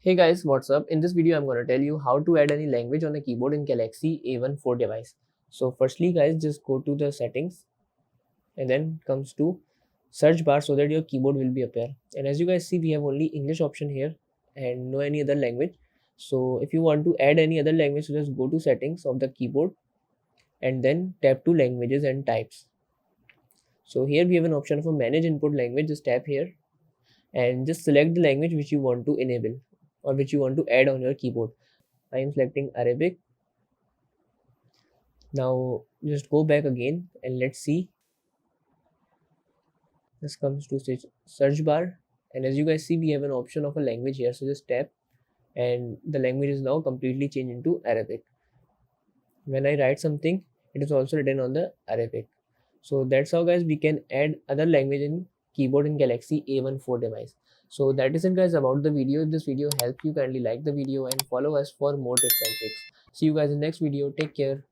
Hey guys, what's up? In this video, I'm going to tell you how to add any language on a keyboard in Galaxy A14 device. So firstly guys, just go to the settings and then comes to search bar so that your keyboard will be appear. And as you guys see, we have only English option here and no any other language. So if you want to add any other language, so just go to settings of the keyboard and then tap to languages and types. So here we have an option for manage input language. Just tap here and just select the language which you want to enable or which you want to add on your keyboard. I am selecting Arabic. Now just go back again and let's see. This comes to search bar, and as you guys see, we have an option of a language here. So just tap and the language is now completely changed into Arabic. When I write something, it is also written on the Arabic. So that's how guys we can add other language in keyboard in Galaxy A14 device. So that is it guys about the video. If this video helped you, kindly like the video and follow us for more tips and tricks. See you guys in next video. Take care.